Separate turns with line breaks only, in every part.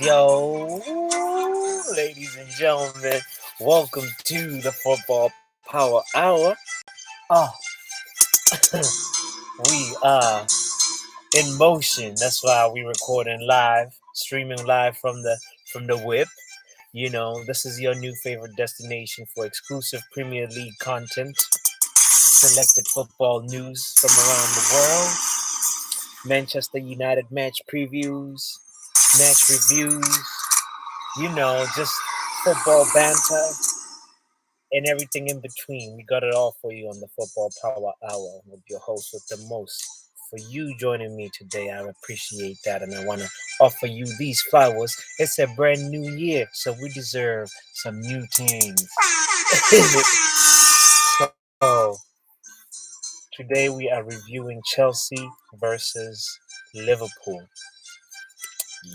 Yo. Ladies and gentlemen, welcome to the Football Power Hour. Oh, we are in motion. That's why we recording live, streaming live from the whip. This is your new favorite destination for exclusive Premier League content, selected football news from around the world, Manchester United match previews, match reviews, just football banter and everything in between. We got it all for you on the Football Power Hour with your host with the most. For you joining me today, I appreciate that, and I want to offer you these flowers. It's a brand new year, so we deserve some new things. So, today we are reviewing Chelsea versus Liverpool.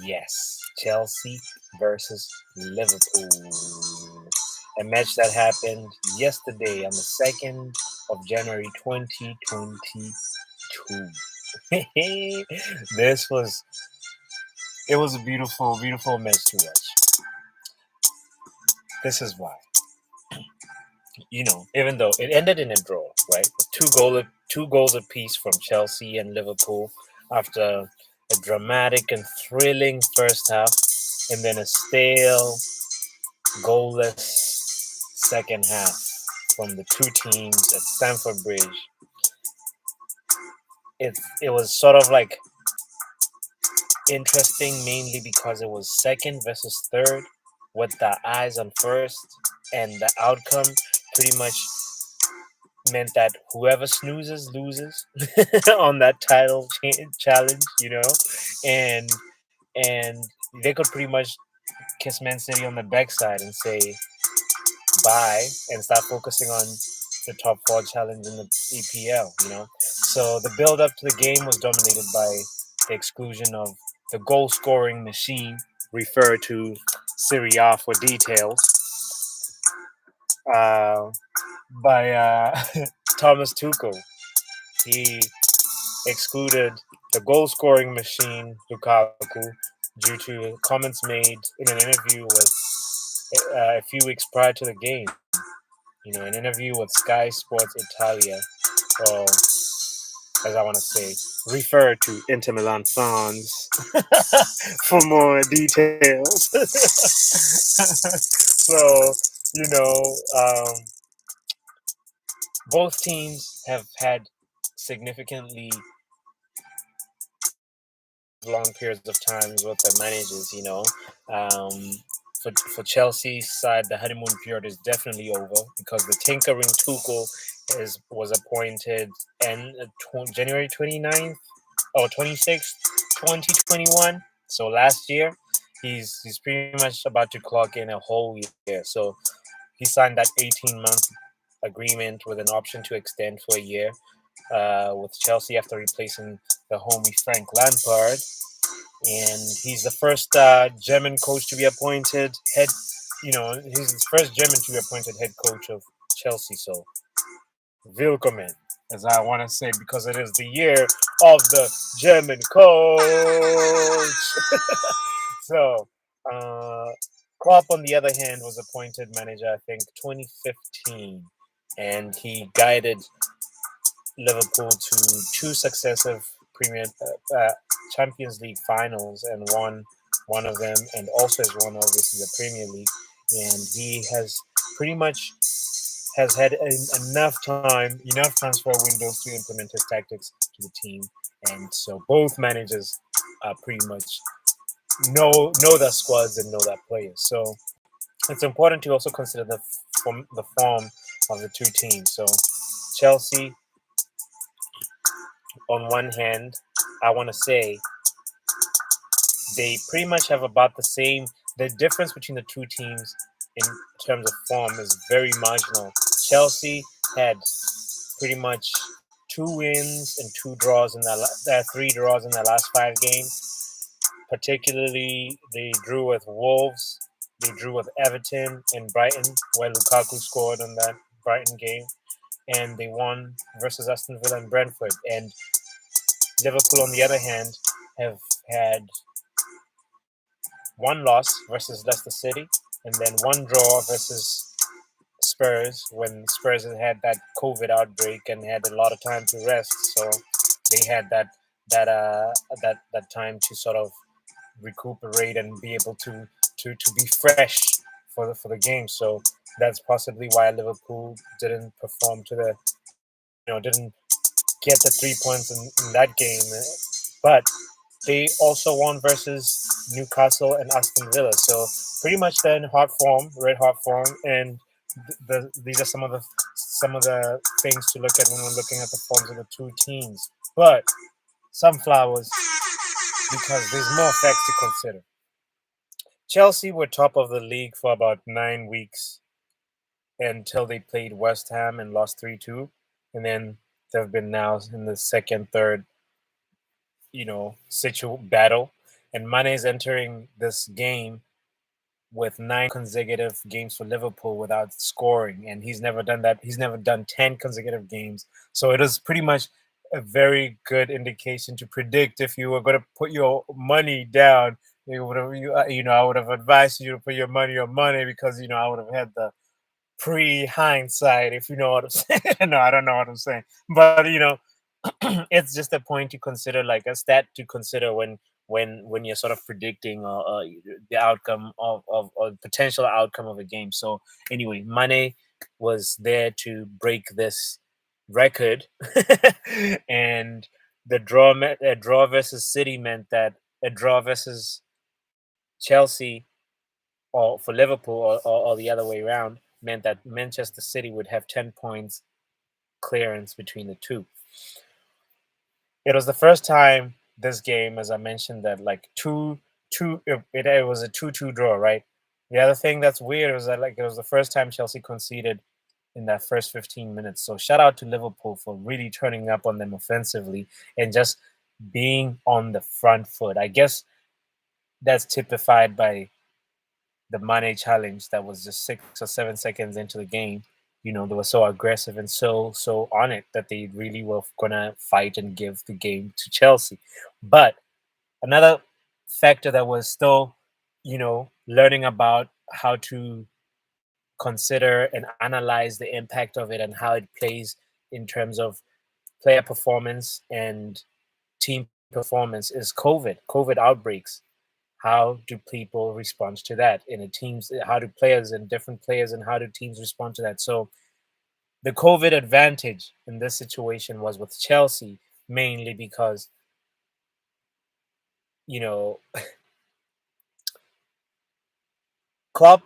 Yes, Chelsea versus Liverpool. A match that happened yesterday on the 2nd of January 2022. this was it was a beautiful, beautiful match to watch. This is why. Even though it ended in a draw, right? With two goals apiece from Chelsea and Liverpool after a dramatic and thrilling first half, and then a stale, goalless second half from the two teams at Stamford Bridge. It was sort of like interesting, mainly because it was second versus third, with the eyes on first, and the outcome pretty much meant that whoever snoozes loses on that title challenge, and and they could pretty much kiss Man City on the backside and say bye and start focusing on the top four challenge in the EPL. So the build up to the game was dominated by the exclusion of the goal scoring machine, referred to Serie A for details, uh, by Thomas Tuchel. He excluded the goal scoring machine Lukaku due to comments made in an interview with a few weeks prior to the game. An interview with Sky Sports Italia, or as I want to say, refer to Inter Milan fans for more details. So, you know, um, both teams have had significantly long periods of times with the managers. For Chelsea's side, the honeymoon period is definitely over because the tinkering Tuchel was appointed in January 29th or 26th, 2021. So last year, he's pretty much about to clock in a whole year. So he signed that 18-month agreement with an option to extend for a year with Chelsea after replacing the homie Frank Lampard. And he's the first German coach to be appointed he's the first German to be appointed head coach of Chelsea. So, willkommen, as I want to say, because it is the year of the German coach. So, Klopp, on the other hand, was appointed manager, I think, 2015, and he guided Liverpool to two successive Premier Champions League finals and won one of them, and also has won obviously the Premier League. And he has pretty much has had enough transfer windows to implement his tactics to the team, and so both managers pretty much know their squads and know their players. So it's important to also consider the form of the two teams. So Chelsea, on one hand, I want to say they pretty much have about the same. The difference between the two teams in terms of form is very marginal. Chelsea had pretty much 2 wins and 2 draws in their 3 draws in their last 5 games. Particularly, they drew with Wolves, they drew with Everton and Brighton, where Lukaku scored in that Brighton game, and they won versus Aston Villa and Brentford. And Liverpool, on the other hand, have had one loss versus Leicester City, and then one draw versus Spurs when Spurs had that COVID outbreak and had a lot of time to rest. So they had that that time to sort of recuperate and be able to be fresh for the game. So that's possibly why Liverpool didn't perform to the didn't get the 3 points in that game. But they also won versus Newcastle and Aston Villa. So pretty much they're in hot form, red hot form, and these are some of the things to look at when we're looking at the forms of the two teams. But some flowers because there's more facts to consider. Chelsea were top of the league for about 9 weeks until they played West Ham and lost 3-2, and then they've been now in the second, third, battle. And Mane is entering this game with 9 consecutive games for Liverpool without scoring, and he's never done that. He's never done 10 consecutive games, so it is pretty much a very good indication to predict if you were going to put your money down. I would have advised you to put your money on money because I would have had the pre hindsight, if you know what I'm saying. No, I don't know what I'm saying, but it's just a point to consider, like a stat to consider when you're sort of predicting the outcome of or potential outcome of a game. So anyway, Mane was there to break this record, and a draw versus City meant that a draw versus Chelsea or for Liverpool or the other way around meant that Manchester City would have 10 points clearance between the two. It was the first time this game, as I mentioned, that like it was a 2-2 draw, right? The other thing that's weird was that like it was the first time Chelsea conceded in that first 15 minutes. So shout out to Liverpool for really turning up on them offensively and just being on the front foot. I guess that's typified by the Mane challenge that was just 6 or 7 seconds into the game. They were so aggressive and so on it that they really were gonna fight and give the game to Chelsea. But another factor that was still, learning about how to consider and analyze the impact of it and how it plays in terms of player performance and team performance is COVID outbreaks. How do people respond to that in a teams? How do players and different players and how do teams respond to that? So the COVID advantage in this situation was with Chelsea mainly because you know Klopp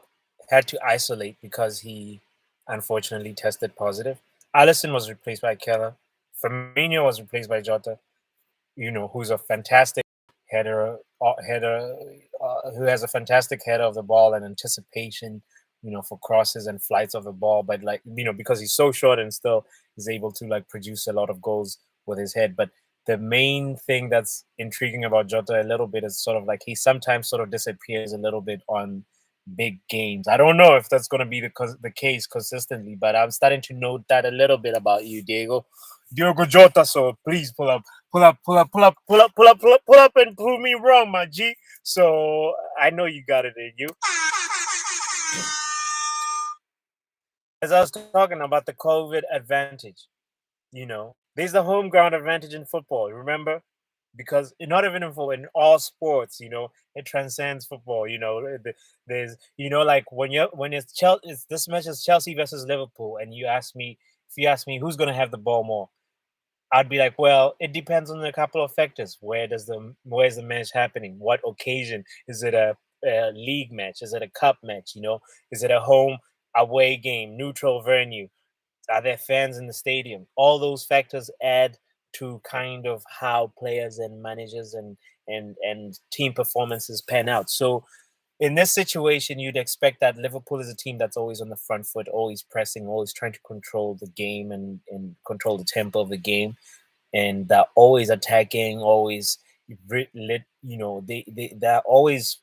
had to isolate because he unfortunately tested positive. Allison was replaced by Keller. Firmino was replaced by Jota. Who's a fantastic header, who has a fantastic header of the ball and anticipation, for crosses and flights of the ball. But like, because he's so short and still is able to like produce a lot of goals with his head. But the main thing that's intriguing about Jota a little bit is sort of like he sometimes sort of disappears a little bit on big games. I don't know if that's going to be the case consistently, but I'm starting to note that a little bit about you, Diogo Jota. So please pull up, pull up, pull up, pull up, pull up, pull up, pull up, and prove me wrong, my G. So I know you got it in you. As I was talking about the COVID advantage, there's the home ground advantage in football. Remember, because not even in football, in all sports, it transcends football. There's, like when it's Chelsea, this match is Chelsea versus Liverpool, and if you ask me who's gonna have the ball more, I'd be like, well, it depends on a couple of factors. Where's the match happening? What occasion? Is it a league match? Is it a cup match? Is it a home away game, neutral venue? Are there fans in the stadium? All those factors add to kind of how players and managers and team performances pan out. So in this situation, you'd expect that Liverpool is a team that's always on the front foot, always pressing, always trying to control the game and control the tempo of the game, and they're always attacking, always they're always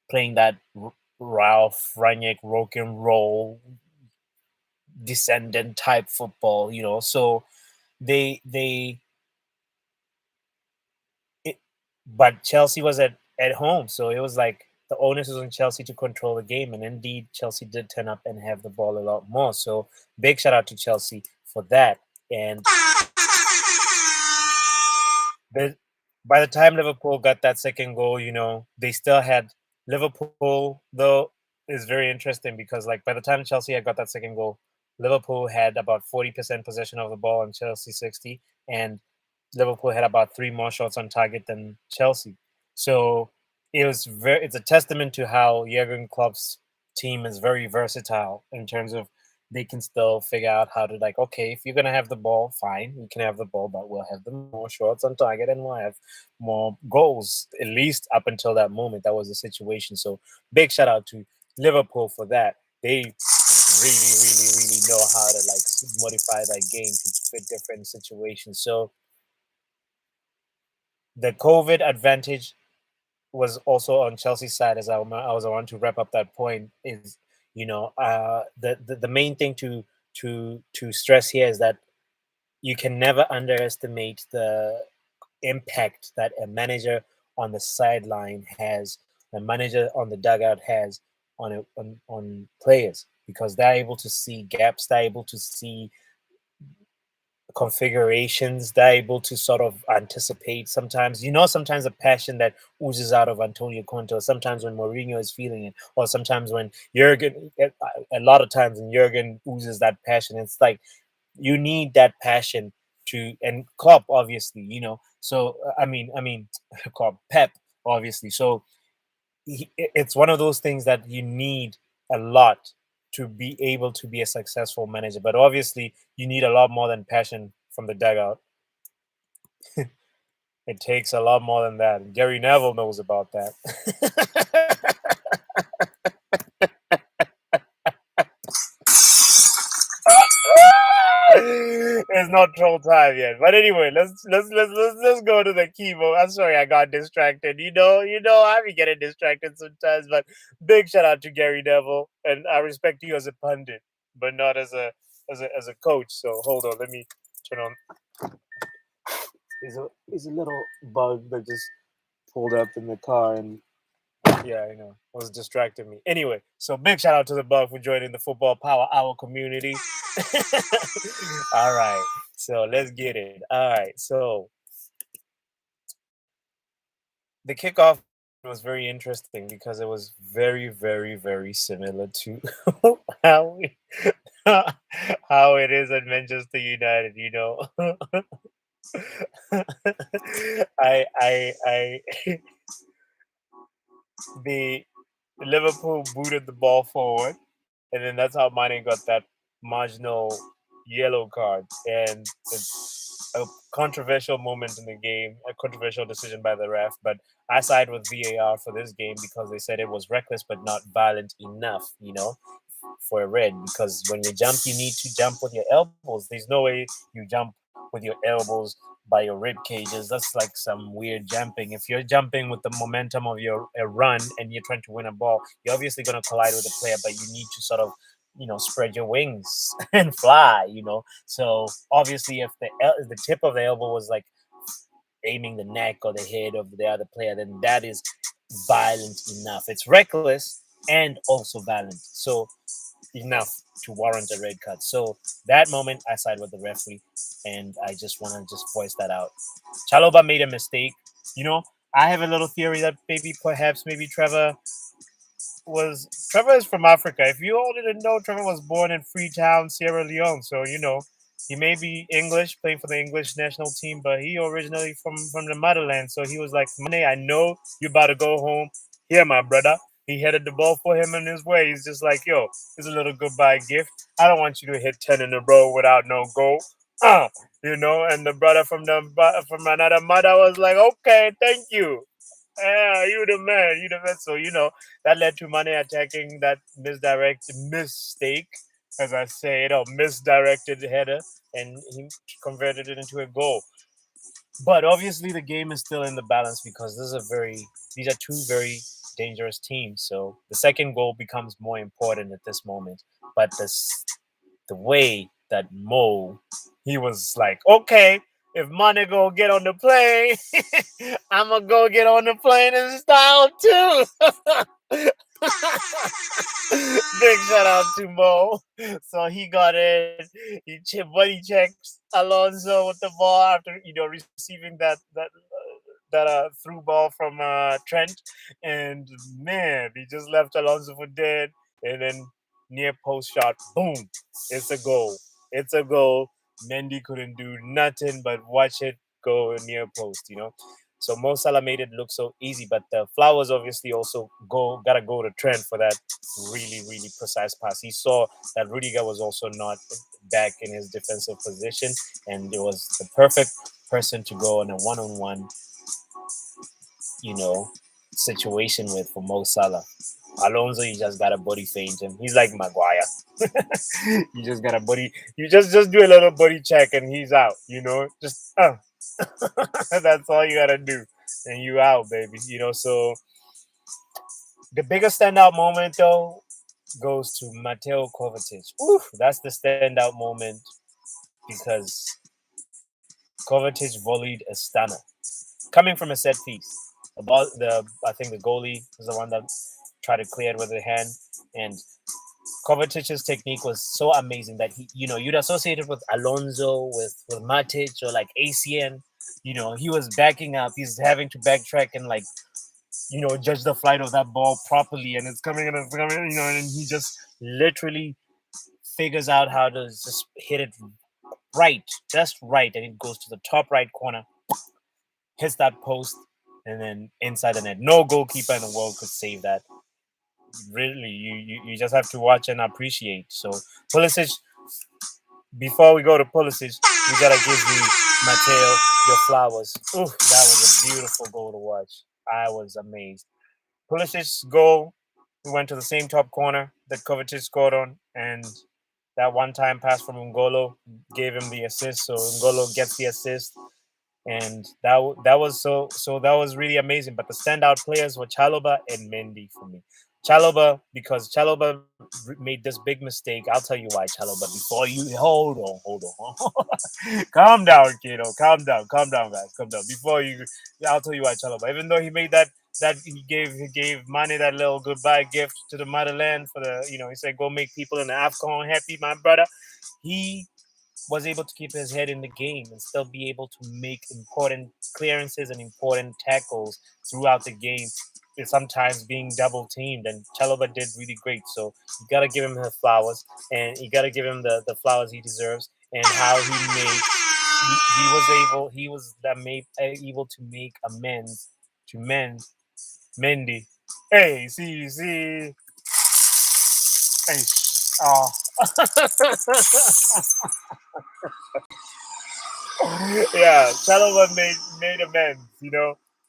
playing that Ralph Ranić rock and roll descendant type football, So they it, but Chelsea was at home, so it was like the onus is on Chelsea to control the game, and indeed Chelsea did turn up and have the ball a lot more. So big shout out to Chelsea for that. And the, by the time Liverpool got that second goal, they still had Liverpool, though, is very interesting because, like, by the time Chelsea had got that second goal, Liverpool had about 40% possession of the ball and Chelsea 60, and Liverpool had about three more shots on target than Chelsea. So it's a testament to how Jurgen Klopp's team is very versatile in terms of they can still figure out how to, like, okay, if you're gonna have the ball, fine, we can have the ball, but we'll have the more shots on target and we'll have more goals. At least up until that moment, that was the situation. So big shout out to Liverpool for that. They really, really, really know how to, like, modify that game to fit different situations. So the COVID advantage was also on Chelsea's side. As I was on to wrap up that point, is the main thing to stress here is that you can never underestimate the impact that a manager on the sideline has, a manager on the dugout has on players, because they're able to see gaps, they're able to see configurations, they're able to sort of anticipate sometimes. Sometimes the passion that oozes out of Antonio Conte, or sometimes when Mourinho is feeling it, or sometimes when Jurgen, a lot of times when Jurgen oozes that passion, it's like you need that passion and Klopp, obviously, So I mean, Klopp, Pep, obviously. So it's one of those things that you need a lot to be able to be a successful manager. But obviously, you need a lot more than passion from the dugout. It takes a lot more than that. Gary Neville knows about that. It's not troll time yet. But anyway, let's go to the keyboard. I'm sorry I got distracted. I be getting distracted sometimes. But big shout out to Gary Neville, and I respect you as a pundit, but not as a coach. So hold on, let me turn on. There's a little bug that just pulled up in the car, and yeah, I know. Was distracting me. Anyway, so big shout out to the Bug for joining the Football Power Hour community. All right. So let's get it. All right. So the kickoff was very interesting because it was very, very, very similar to how we, how it is at Manchester United, I the Liverpool booted the ball forward, and then that's how Mane got that marginal yellow card. And it's a controversial moment in the game, a controversial decision by the ref. But I side with VAR for this game because they said it was reckless but not violent enough, for a red. Because when you jump, you need to jump with your elbows. There's no way you jump with your elbows by your rib cages. That's like some weird jumping. If you're jumping with the momentum of your a run and you're trying to win a ball, you're obviously going to collide with the player, but you need to sort of spread your wings and fly. So obviously, if the tip of the elbow was like aiming the neck or the head of the other player, then that is violent enough. It's reckless and also violent. So enough to warrant a red card. So that moment, I side with the referee, and I just want to just voice that out. Chaloba made a mistake. I have a little theory that maybe Trevor is from Africa. If you all didn't know, Trevor was born in Freetown, Sierra Leone. So he may be English, playing for the English national team, but he originally from the motherland. So he was like, Mane, I know you about to go home. Here, my brother. He headed the ball for him in his way. He's just like, yo, it's a little goodbye gift. I don't want you to hit 10 in a row without no goal. And the brother from another mother was like, okay, thank you. Yeah, you the man, you the man. So that led to Mane attacking that mistake, as I say, misdirected header, and he converted it into a goal. But obviously, the game is still in the balance because these are two very dangerous teams. So the second goal becomes more important at this moment. But the way that he was like, okay, if Mane go get on the plane, I'm gonna go get on the plane in style too. Big shout out to Mo. So he got in. Buddy checks Alonso with the ball after receiving that through ball from Trent, and man, he just left Alonso for dead, and then near post shot, boom, it's a goal. It's a goal. Mendy couldn't do nothing but watch it go near post. So Mo Salah made it look so easy, but the Flowers obviously also gotta go to Trent for that really really precise pass. He saw that Rudiger was also not back in his defensive position, and it was the perfect person to go on a one-on-one, you know, situation with for Mo Salah. Alonso, you just gotta body feint him. He's like Maguire. You just gotta body. You just do a little body check and he's out. Just that's all you gotta do, and you out, baby. So the biggest standout moment though goes to Mateo Kovacic. Oof, that's the standout moment because Kovacic volleyed a stunner coming from a set piece. I think the goalie was the one that tried to clear it with a hand, and Kovacic's technique was so amazing that you'd associate it with Alonso, with Matic or like ACN. He was backing up. He's having to backtrack and like judge the flight of that ball properly, and it's coming and it's coming. And he just literally figures out how to just hit it right, just right, and it goes to the top right corner, hits that post, and then inside the net. No goalkeeper in the world could save that. Really, you just have to watch and appreciate. So Pulisic, before we go to Pulisic, we gotta give you Mateo your flowers. Ooh, that was a beautiful goal to watch. I was amazed. Pulisic's goal, we went to the same top corner that Kovacic scored on, and that one-time pass from Ngolo gave him the assist. So Ngolo gets the assist, and that was that was really amazing. But the standout players were Chaloba and Mendy for me. Chaloba, because Chaloba made this big mistake. I'll tell you why, Chaloba. Before you hold on, calm down, kiddo, calm down, guys, calm down. I'll tell you why, Chaloba. Even though he made that he gave Mane that little goodbye gift to the motherland for the he said go make people in the AFCON happy, my brother. He was able to keep his head in the game and still be able to make important clearances and important tackles throughout the game. Sometimes being double teamed, and Chalobah did really great. So you gotta give him his flowers, and you gotta give him the flowers he deserves. And how he was able to make amends to Mendy. Hey, see, hey, oh. Yeah, Chalobah made amends.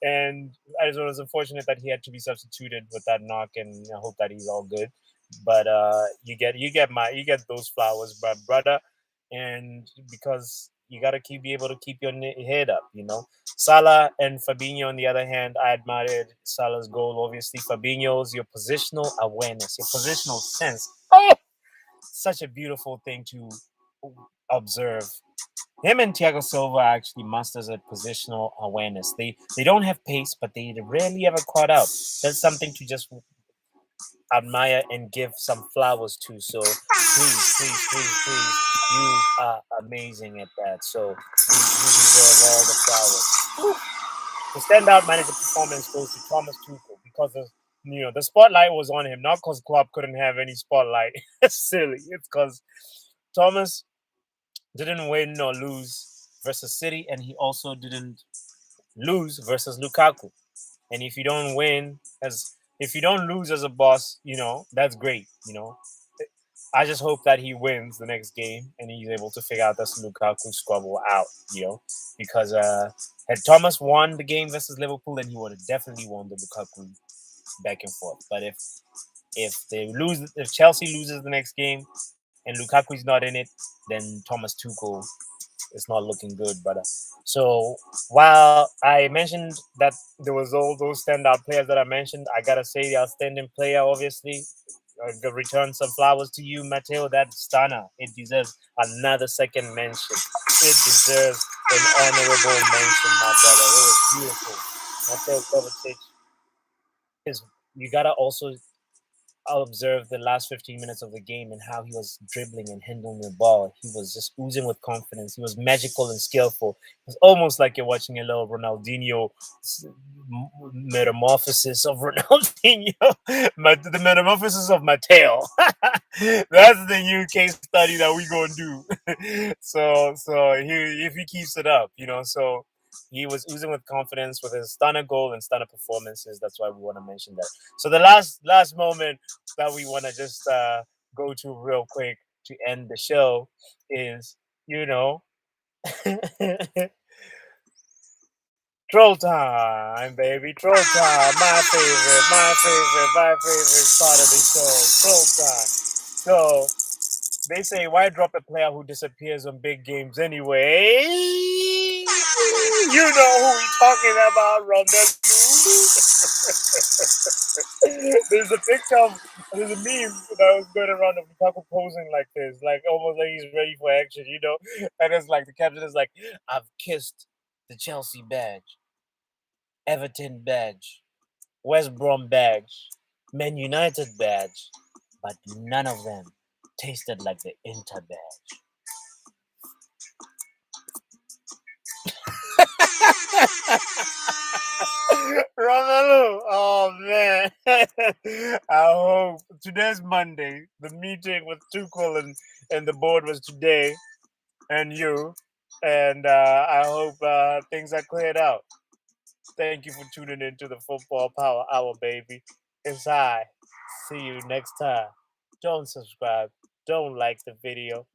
And it was unfortunate that he had to be substituted with that knock, and I hope that he's all good. But you get those flowers, but brother, and because you gotta be able to keep your head up. Salah and Fabinho, on the other hand, I admired Salah's goal. Obviously, Fabinho's your positional awareness, your positional sense. Oh, such a beautiful thing to observe. Him and Thiago Silva actually masters at positional awareness. They don't have pace, but they rarely ever caught out. That's something to just admire and give some flowers to. So please, you are amazing at that. So you deserve all the flowers. The standout manager performance goes to Thomas Tuchel because the spotlight was on him, not because Klopp couldn't have any spotlight. It's silly. It's because Thomas didn't win or lose versus City, and he also didn't lose versus Lukaku. And if you don't lose as a boss, that's great. I just hope that he wins the next game and he's able to figure out this Lukaku squabble out. Because had Thomas won the game versus Liverpool, then he would have definitely won the Lukaku back and forth. But if Chelsea loses the next game and Lukaku is not in it, then Thomas Tuchel is not looking good, brother. So while I mentioned that there was all those standout players that I mentioned, I gotta say the outstanding player, obviously, return some flowers to you, Mateo. That stunner, it deserves another second mention. It deserves an honorable mention, my brother. It was beautiful. Mateo Kovacic is you gotta also observe the last 15 minutes of the game and how he was dribbling and handling the ball. He was just oozing with confidence. He was magical and skillful. It was almost like you're watching a little Ronaldinho metamorphosis of Ronaldinho, the metamorphosis of Mateo. That's the new case study that we gonna do. So if he keeps it up, so he was oozing with confidence with his stunner goal and stunner performances. That's why we want to mention that. So the last moment that we want to just go to real quick to end the show is, you know, troll time, baby. Troll time. My favorite part of the show. Troll time. So they say, why drop a player who disappears on big games anyway? You know who we talking about, Ronaldo. There's a picture of there's a meme that was going around of Lukaku posing like this, like almost like he's ready for action. And it's like the caption is like, "I've kissed the Chelsea badge, Everton badge, West Brom badge, Man United badge, but none of them tasted like the Inter badge." Romelu, oh man! I hope today's Monday. The meeting with Tuchel and the board was today, and I hope things are cleared out. Thank you for tuning into the Football Power Hour, baby. It's high. See you next time. Don't subscribe. Don't like the video.